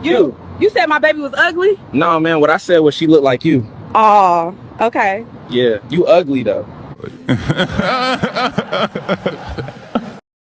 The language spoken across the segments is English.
You said my baby was ugly? No, man, what I said was she looked like you. Oh, okay. Yeah, you ugly though.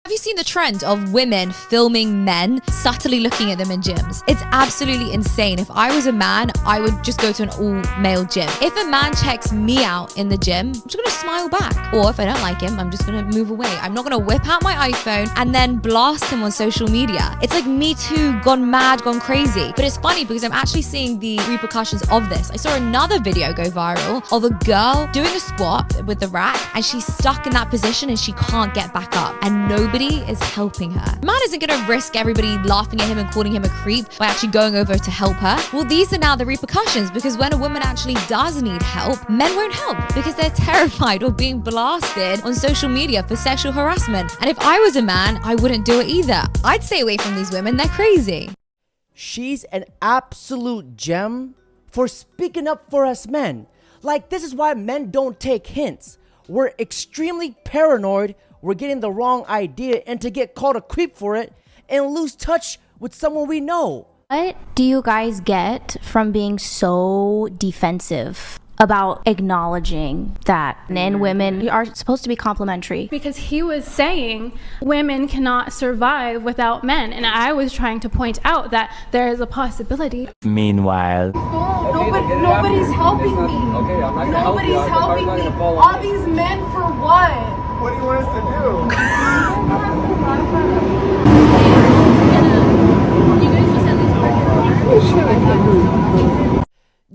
Have you seen the trend of women filming men subtly looking at them in gyms? It's absolutely insane. If I was a man, I would just go to an all-male gym. If a man checks me out in the gym, I'm just gonna smile back. Or if I don't like him, I'm just gonna move away. I'm not gonna whip out my iPhone and then blast him on social media. It's like Me Too gone mad, gone crazy. But it's funny because I'm actually seeing the repercussions of this. I saw another video go viral of a girl doing a squat with the rack and she's stuck in that position and she can't get back up. And nobody is helping her. Man isn't gonna risk everybody laughing at him and calling him a creep by actually going over to help her. Well, these are now the repercussions, because when a woman actually does need help, men won't help because they're terrified of being blasted on social media for sexual harassment. And if I was a man, I wouldn't do it either. I'd stay away from these women, they're crazy. She's an absolute gem for speaking up for us men. Like, this is why men don't take hints. We're extremely paranoid. We're getting the wrong idea and to get called a creep for it and lose touch with someone we know. What do you guys get from being so defensive about acknowledging that men and women are supposed to be complementary? Because he was saying women cannot survive without men, and I was trying to point out that there is a possibility. Meanwhile, nobody's helping me. Okay, I'm not gonna Nobody's help you. helping me. All these men for what? What do you want us to do?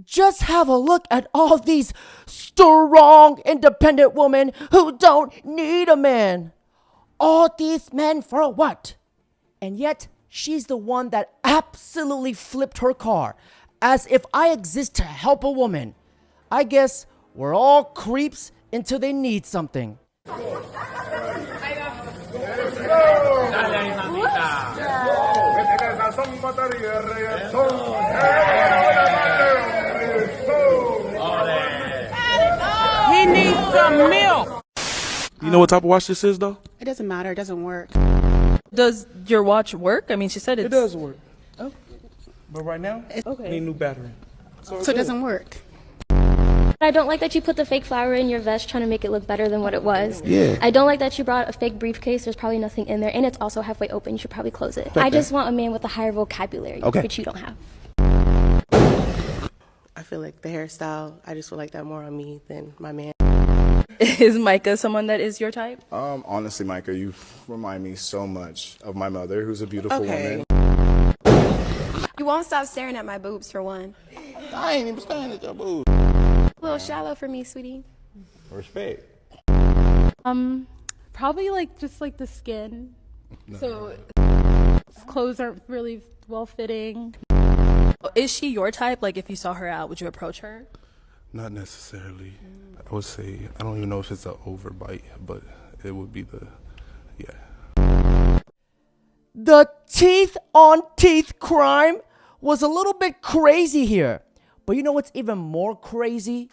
Just have a look at all these strong, independent women who don't need a man. All these men for what? And yet, she's the one that absolutely flipped her car, as if I exist to help a woman. I guess we're all creeps until they need something. He needs some milk. You know what type of watch this is, though? It doesn't matter. It doesn't work. Does your watch work? I mean, she said It does work. Oh. But right now, okay. Need a new battery. So it doesn't work. I don't like that you put the fake flower in your vest trying to make it look better than what it was. Yeah. I don't like that you brought a fake briefcase. There's probably nothing in there, and it's also halfway open. You should probably close it. I just want a man with a higher vocabulary, which you don't have. I feel like the hairstyle, I just feel like that more on me than my man. Is Micah someone that is your type? Honestly, Micah, you remind me so much of my mother, who's a beautiful woman. You won't stop staring at my boobs for one. I ain't even staring at your boobs. A little shallow for me, sweetie. Respect. Probably like just like the skin. No. So clothes aren't really well fitting. Is she your type? Like, if you saw her out, would you approach her? Not necessarily. I would say, I don't even know if it's an overbite, but it would be yeah. The teeth on teeth crime was a little bit crazy here. But you know what's even more crazy?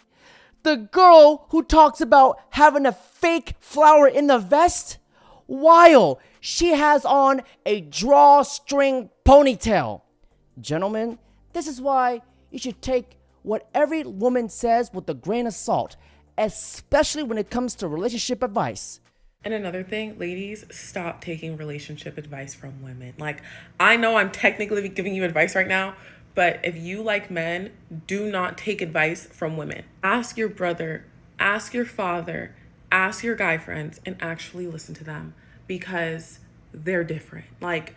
The girl who talks about having a fake flower in the vest while she has on a drawstring ponytail. Gentlemen, this is why you should take what every woman says with a grain of salt, especially when it comes to relationship advice. And another thing, ladies, stop taking relationship advice from women. Like, I know I'm technically giving you advice right now, but if you like men, do not take advice from women. Ask your brother, ask your father, ask your guy friends, and actually listen to them, because they're different. Like,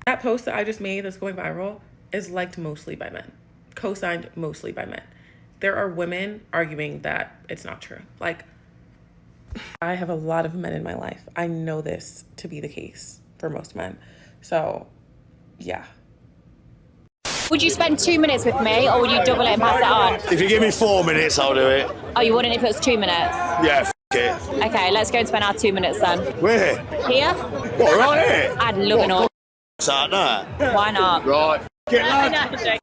that post that I just made that's going viral is liked mostly by men, co-signed mostly by men. There are women arguing that it's not true. Like, I have a lot of men in my life. I know this to be the case for most men. So, yeah. Would you spend 2 minutes with me, or would you double it and pass it on? If you give me 4 minutes, I'll do it. Oh, you wouldn't if it was 2 minutes? Yeah, it. Okay, let's go and spend our 2 minutes then. Where? Here? What, right here? I'd love it all. No. Why not? Right. Get lad.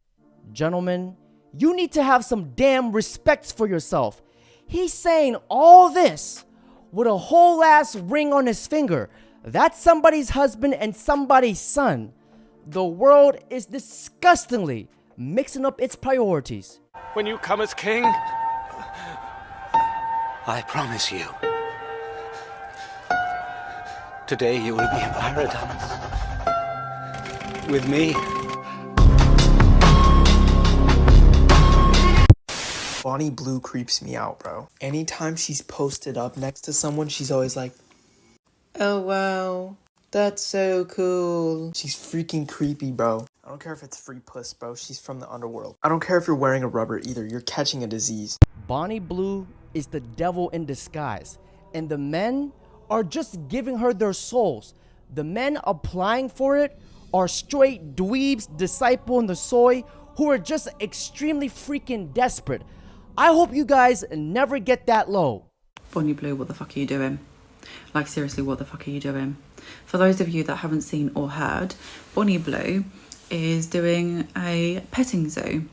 Gentlemen, you need to have some damn respect for yourself. He's saying all this with a whole ass ring on his finger. That's somebody's husband and somebody's son. The world is disgustingly mixing up its priorities. When you come as king, I promise you, today you will be in paradise with me. Bonnie Blue creeps me out, bro. Anytime she's posted up next to someone, she's always like, oh wow, that's so cool. She's freaking creepy, bro. I don't care if it's free puss, bro. She's from the underworld. I don't care if you're wearing a rubber either. You're catching a disease. Bonnie Blue is the devil in disguise, and the men are just giving her their souls. The men applying for it are straight dweebs, disciple in the soy, who are just extremely freaking desperate. I hope you guys never get that low. Bonnie Blue, what the fuck are you doing? Like, seriously, what the fuck are you doing? For those of you that haven't seen or heard, Bonnie Blue is doing a petting zoo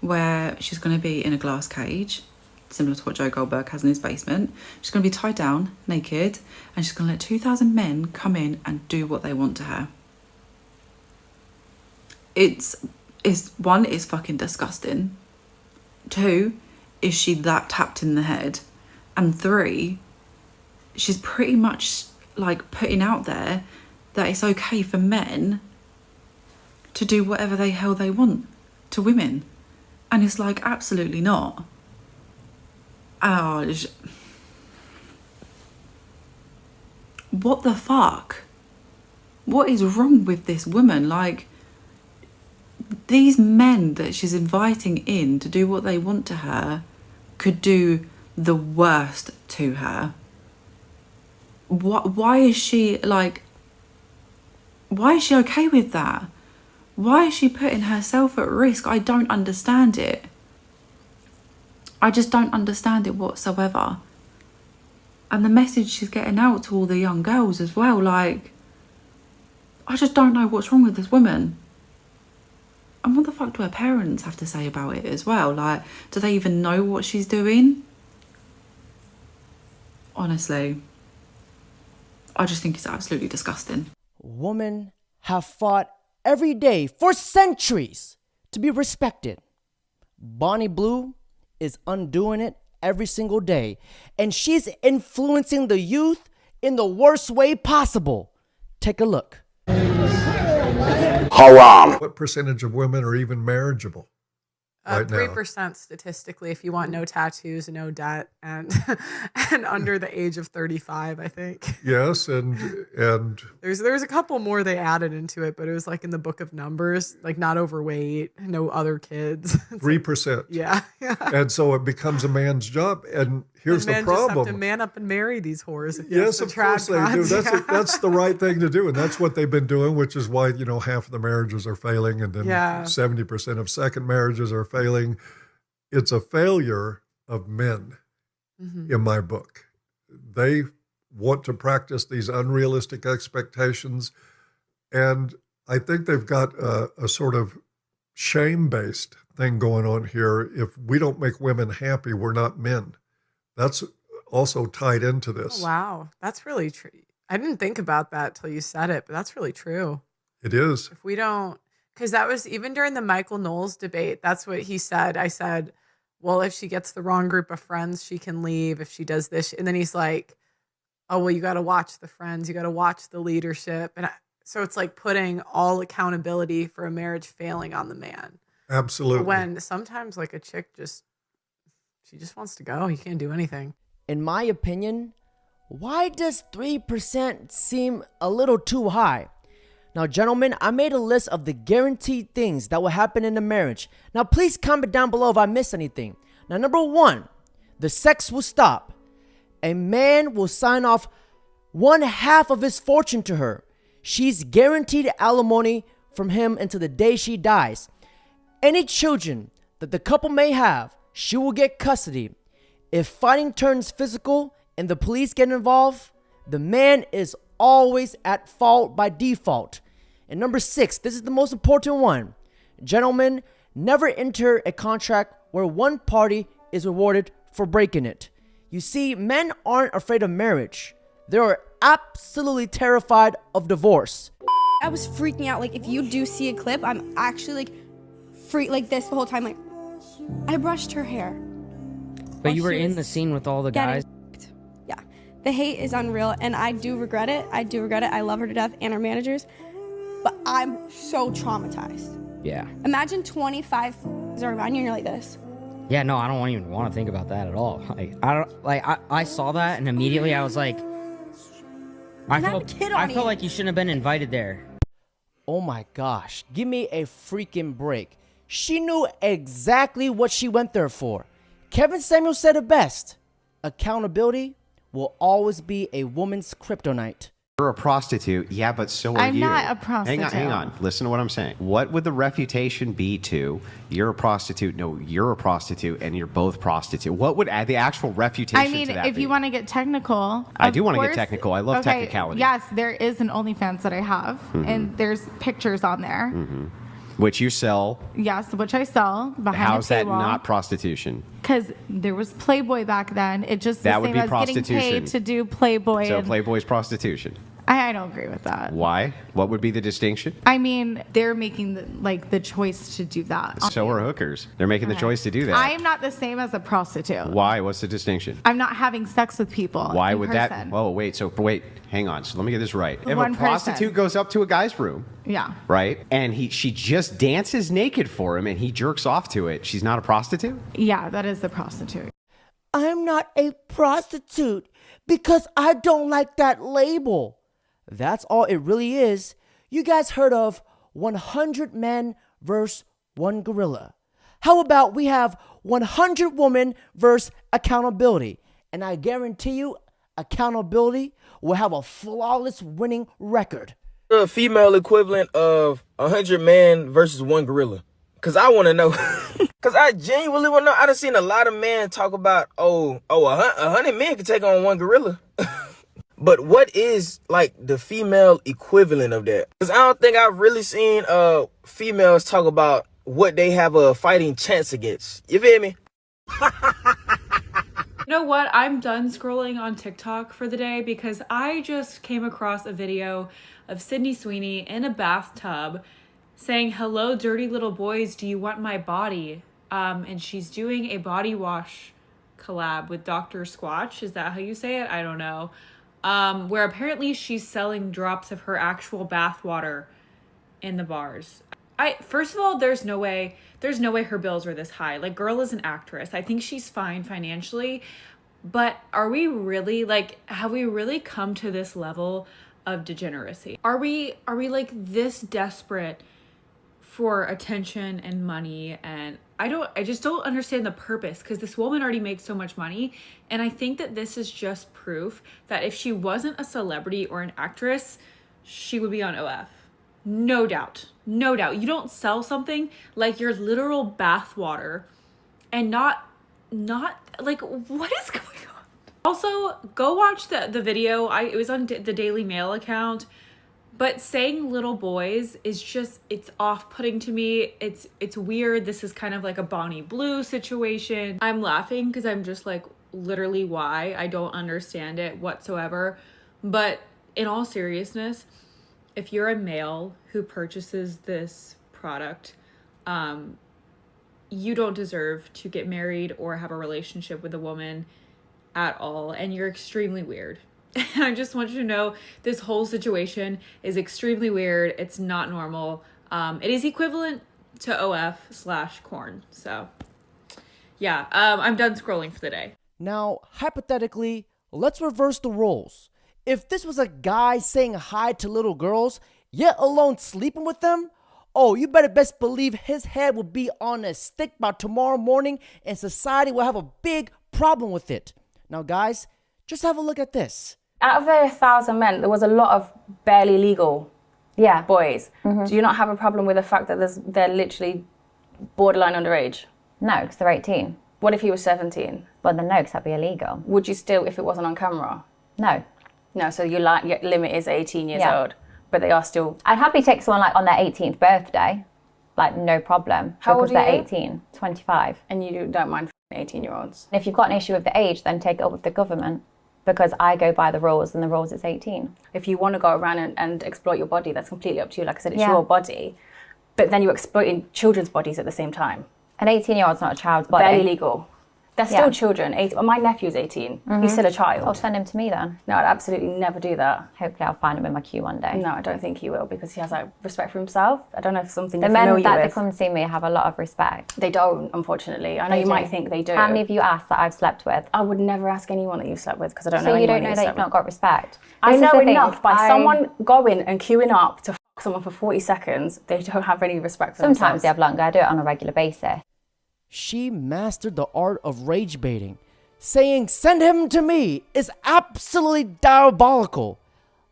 where she's going to be in a glass cage, similar to what Joe Goldberg has in his basement. She's going to be tied down, naked, and she's going to let 2,000 men come in and do what they want to her. One, it's fucking disgusting. Two, is she that tapped in the head? And three, she's pretty much like putting out there that it's okay for men to do whatever the hell they want to women. And it's like, absolutely not. What the fuck? What is wrong with this woman? Like, these men that she's inviting in to do what they want to her could do the worst to her. Why is she like, why is she okay with that? Why is she putting herself at risk? I don't understand it. I just don't understand it whatsoever. And the message she's getting out to all the young girls as well, like, I just don't know what's wrong with this woman. And what the fuck do her parents have to say about it as well? Like, do they even know what she's doing? Honestly, I just think it's absolutely disgusting. Women have fought every day for centuries to be respected. Bonnie Blue is undoing it every single day, and she's influencing the youth in the worst way possible. Take a look. Haram. What percentage of women are even marriageable right now? 3% statistically, if you want no tattoos, no debt, and and under the age of 35, I think. Yes, and there's a couple more they added into it, but it was like in the book of Numbers, like not overweight, no other kids. 3%. Yeah. And so it becomes a man's job. And here's the problem. Just have to man up and marry these whores. Yes, of course they do. That's the right thing to do. And that's what they've been doing, which is why, half of the marriages are failing. And then 70% of second marriages are failing. It's a failure of men in my book. They want to practice these unrealistic expectations. And I think they've got a sort of shame-based thing going on here. If we don't make women happy, we're not men. That's also tied into this. Oh, wow. That's really true. I didn't think about that till you said it, but that's really true. It is. If we don't, because that was even during the Michael Knowles debate, that's what he said. I said, well, if she gets the wrong group of friends, she can leave. If she does this, and then he's like, oh, well, you got to watch the friends. You got to watch the leadership. And so it's like putting all accountability for a marriage failing on the man. Absolutely. When sometimes like a chick she just wants to go. You can't do anything. In my opinion, why does 3% seem a little too high? Now, gentlemen, I made a list of the guaranteed things that will happen in a marriage. Now, please comment down below if I missed anything. Now, number 1, the sex will stop. A man will sign off 1/2 of his fortune to her. She's guaranteed alimony from him until the day she dies. Any children that the couple may have, she will get custody. If fighting turns physical and the police get involved, the man is always at fault by default. And number 6, this is the most important one. Gentlemen, never enter a contract where one party is rewarded for breaking it. You see, men aren't afraid of marriage. They are absolutely terrified of divorce. I was freaking out. Like, if you do see a clip, I'm actually like this the whole time. Like, I brushed her hair. But you were in the scene with all the guys. Yeah, the hate is unreal, and I do regret it. I love her to death and her managers, but I'm so traumatized. Yeah. Imagine 25 are around you and you're like this. Yeah, no, I don't even want to think about that at all. Like, I saw that and immediately I was like, I felt like you shouldn't have been invited there. Oh my gosh, give me a freaking break. She knew exactly what she went there for. Kevin Samuel said it best. Accountability will always be a woman's kryptonite. You're a prostitute, yeah, but so are you. I'm not a prostitute. Hang on. Listen to what I'm saying. What would the refutation be to you're a prostitute, no, you're a prostitute, and you're both prostitute? What would the actual refutation I mean, to that if be? you want to get technical. I do want to course- get technical. I love okay, technicality. Yes, there is an OnlyFans that I have, and there's pictures on there. Which you sell. Yes, which I sell behind How's a that paywall. not prostitution? Because there was Playboy back then. It just That the would same be as getting prostitution. paid to do Playboy. So and Playboy's prostitution. I don't agree with that. Why? What would be the distinction? I mean, they're making the choice to do that. So are hookers. They're making the choice to do that. I am not the same as a prostitute. Why? What's the distinction? I'm not having sex with people. Why in would person. that? Oh, wait. Hang on. So let me get this right. If One a prostitute person. goes up to a guy's room, Yeah. right, and she just dances naked for him, and he jerks off to it, she's not a prostitute? Yeah, that is a prostitute. I'm not a prostitute because I don't like that label. That's all it really is. You guys heard of 100 men versus 1 gorilla. How about we have 100 women versus accountability? And I guarantee you, accountability will have a flawless winning record. The female equivalent of 100 men versus 1 gorilla. Cause I want to know. Cause I genuinely want to know. I done seen a lot of men talk about, 100 men can take on 1 gorilla. But what is like the female equivalent of that? Cause I don't think I've really seen females talk about what they have a fighting chance against. You feel me? You know what? I'm done scrolling on TikTok for the day because I just came across a video of Sydney Sweeney in a bathtub saying, "Hello, dirty little boys, do you want my body?" And she's doing a body wash collab with Dr. Squatch. Is that how you say it? I don't know. Where apparently she's selling drops of her actual bath water in the bars. First of all, there's no way her bills are this high. Like, girl is an actress. I think she's fine financially, but are we really have we really come to this level of degeneracy? Are we like this desperate for attention and money? And I just don't understand the purpose, because this woman already makes so much money. And I think that this is just proof that if she wasn't a celebrity or an actress, she would be on OF. No doubt. No doubt. You don't sell something like your literal bath water and not like, what is going on? Also, go watch the video. It was on the Daily Mail account. But saying little boys is just, it's off-putting to me. It's weird. This is kind of like a Bonnie Blue situation. I'm laughing because I'm just like, literally why? I don't understand it whatsoever. But in all seriousness, if you're a male who purchases this product, you don't deserve to get married or have a relationship with a woman at all. And you're extremely weird. And I just want you to know this whole situation is extremely weird. It's not normal. It is equivalent to OF/corn. So yeah, I'm done scrolling for the day. Now, hypothetically, let's reverse the roles. If this was a guy saying hi to little girls, yet alone sleeping with them, oh, you better best believe his head will be on a stick by tomorrow morning, and society will have a big problem with it. Now, guys, just have a look at this. Out of the 1,000 men, there was a lot of barely legal boys. Do you not have a problem with the fact that they're literally borderline underage? No, because they're 18. What if he was 17? Well, then no, because that'd be illegal. Would you still, if it wasn't on camera? No. No, so your limit is 18 years old, but they are still... I'd happily take someone like on their 18th birthday, like no problem. How old because are they're you? 18, 25. And you don't mind 18-year-olds? If you've got an issue with the age, then take it up with the government. because I go by the rules, and the rules is 18. If you want to go around and exploit your body, that's completely up to you. Like I said, it's your body. But then you're exploiting children's bodies at the same time. An 18-year-old's not a child's body. Barely legal. They're still children. My nephew's 18. He's still a child. I'll send him to me then. No, I'd absolutely never do that. Hopefully I'll find him in my queue one day. No, I don't think he will, because he has like respect for himself. I don't know if something the men that come and see me have a lot of respect. They don't, unfortunately. I know you might think they do. How many of you asked that I've slept with? I would never ask anyone that you've slept with, because I don't know So you anyone don't know that you've not got respect? I This is know the thing. enough by someone going and queuing up to fuck someone for 40 seconds, they don't have any respect for Sometimes themselves. they have longer. I do it on a regular basis. She mastered the art of rage baiting. Saying, "Send him to me," is absolutely diabolical.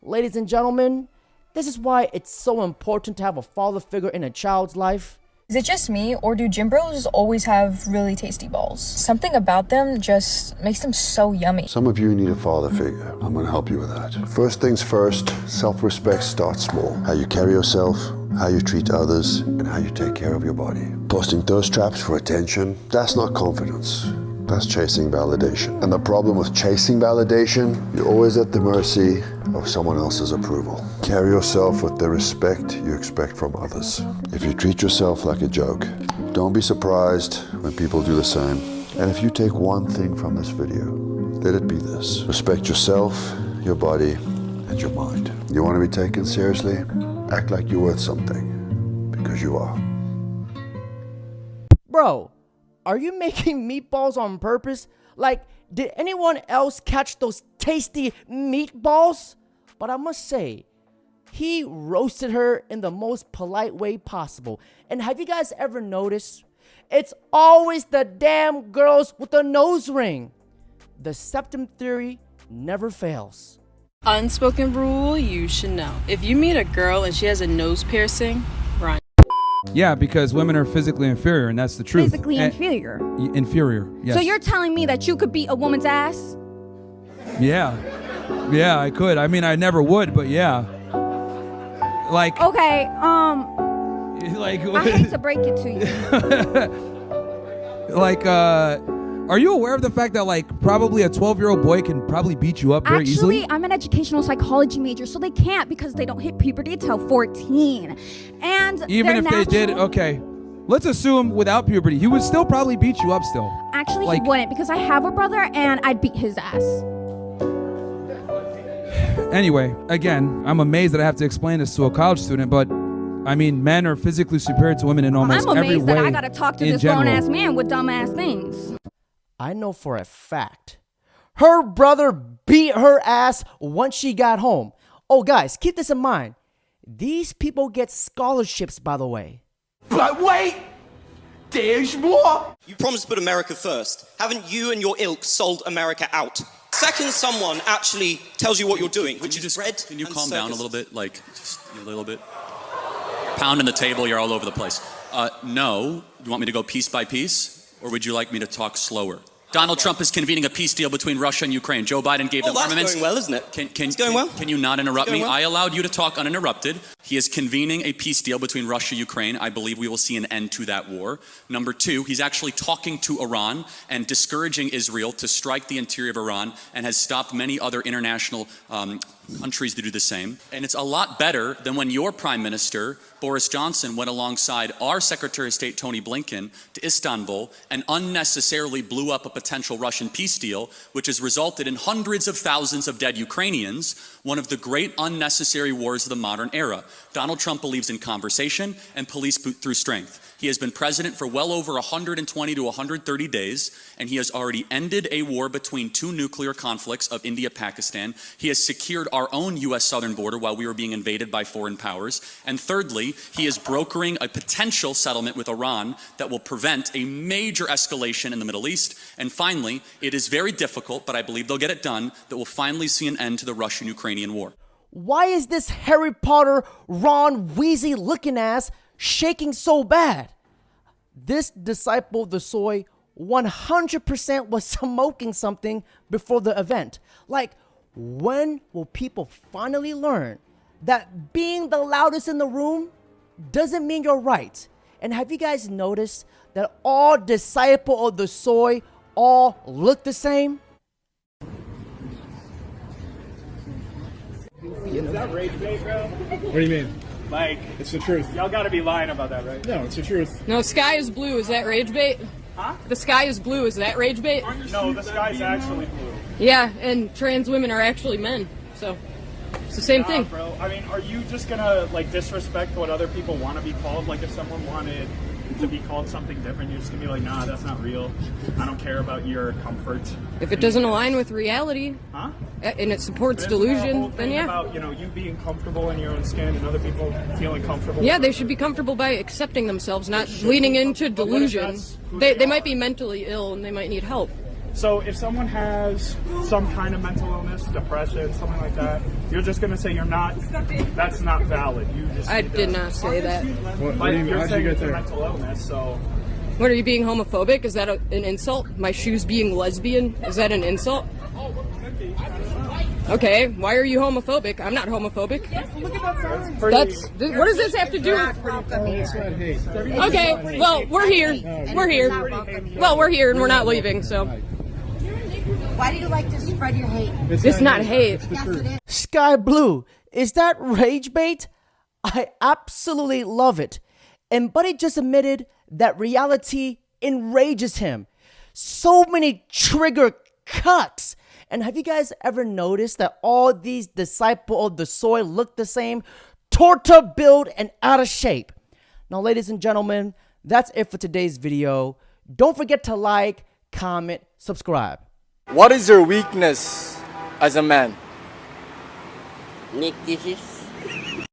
Ladies and gentlemen, this is why it's so important to have a father figure in a child's life. Is it just me, or do gym bros always have really tasty balls? Something about them just makes them so yummy. Some of you need a father figure. I'm going to help you with that. First things first, self-respect starts small. How you carry yourself, how you treat others, and how you take care of your body. Posting thirst traps for attention, that's not confidence. That's chasing validation. And the problem with chasing validation, you're always at the mercy of someone else's approval. Carry yourself with the respect you expect from others. If you treat yourself like a joke, don't be surprised when people do the same. And if you take one thing from this video, let it be this. Respect yourself, your body, and your mind. You want to be taken seriously? Act like you're worth something, because you are. Bro, are you making meatballs on purpose? Like, did anyone else catch those tasty meatballs? But I must say, he roasted her in the most polite way possible. And have you guys ever noticed? It's always the damn girls with the nose ring. The septum theory never fails. Unspoken rule you should know. If you meet a girl and she has a nose piercing, run. Yeah, because women are physically inferior, and that's the truth. Physically inferior? Inferior, yes. So you're telling me that you could beat a woman's ass? Yeah. Yeah, I could. I mean, I never would, but yeah. Like... Okay, like... I hate to break it to you. Like, are you aware of the fact that, like, probably a 12-year-old boy can probably beat you up very easily? Actually, I'm an educational psychology major, so they can't because they don't hit puberty until 14. And Even if they did, okay. Let's assume without puberty, he would still probably beat you up still. Actually, like, he wouldn't, because I have a brother and I'd beat his ass. Anyway, again, I'm amazed that I have to explain this to a college student, but I mean, men are physically superior to women in almost every way. I'm amazed that I gotta talk to this grown-ass man with dumb-ass things. I know for a fact her brother beat her ass once she got home. Oh, guys, keep this in mind. These people get scholarships, by the way. But wait! There's more! You promised to put America first. Haven't you and your ilk sold America out? Second, someone actually tells you what you're doing, which is bread. Can you calm down a little bit? Like, just a little bit? Pounding the table, you're all over the place. No. You want me to go piece by piece? Or would you like me to talk slower? Donald Trump is convening a peace deal between Russia and Ukraine. Joe Biden gave them armaments. That's going well, isn't it? It's going well. Can you not interrupt me? Well. I allowed you to talk uninterrupted. He is convening a peace deal between Russia and Ukraine. I believe we will see an end to that war. Number two, he's actually talking to Iran and discouraging Israel to strike the interior of Iran, and has stopped many other international countries to do the same. And it's a lot better than when your Prime Minister, Boris Johnson, went alongside our Secretary of State, Tony Blinken, to Istanbul and unnecessarily blew up a potential Russian peace deal, which has resulted in hundreds of thousands of dead Ukrainians, one of the great unnecessary wars of the modern era. Donald Trump believes in conversation and police through strength. He has been president for well over 120 to 130 days, and he has already ended a war between two nuclear conflicts of India-Pakistan. He has secured our own U.S. southern border while we were being invaded by foreign powers. And thirdly, he is brokering a potential settlement with Iran that will prevent a major escalation in the Middle East. And finally, it is very difficult, but I believe they'll get it done, that will finally see an end to the Russian-Ukrainian war. Why is this Harry Potter, Ron Weasley looking ass shaking so bad? This disciple of the soy 100% was smoking something before the event. Like, when will people finally learn that being the loudest in the room doesn't mean you're right? And have you guys noticed that all disciple of the soy all look the same? that rage bait, bro? What do you mean? Like, It's the truth. y'all gotta be lying about that, right? No, it's the truth. No, sky is blue. Is that rage bait? Huh? The sky is blue. Is that rage bait? No, the sky's actually blue. Yeah, and trans women are actually men. So it's the same thing. Bro. I mean, are you just gonna like disrespect what other people want to be called? Like, if someone wanted to be called something different, you're just gonna be like, nah, that's not real. I don't care about your comfort. If it doesn't align with reality, huh? And it supports Isn't there a whole delusion, then thing yeah. about, you know, you being comfortable in your own skin and other people feeling comfortable. Yeah, they should be comfortable by accepting themselves, not leaning into But what if delusion. that's who They they might be mentally ill and they might need help. So if someone has some kind of mental illness, depression, something like that, you're just gonna say you're not. That's not valid. You just. I did not say that. What do you mean? You're saying it's a mental illness, so. What, are you being homophobic? Is that an insult? My shoes being lesbian? Is that an insult? Okay, why are you homophobic? I'm not homophobic. What does this have to do with... Okay, well, we're here. We're here. Well, we're here and we're not leaving, so... Why do you like to spread your hate? It's not hate. Yes, it is. Sky Blue, is that rage bait? I absolutely love it. And Buddy just admitted that reality enrages him. So many trigger cuts. And have you guys ever noticed that all these disciples of the soy look the same? Torta build and out of shape. Now, ladies and gentlemen, that's it for today's video. Don't forget to like, comment, subscribe. What is your weakness as a man? Nick, this is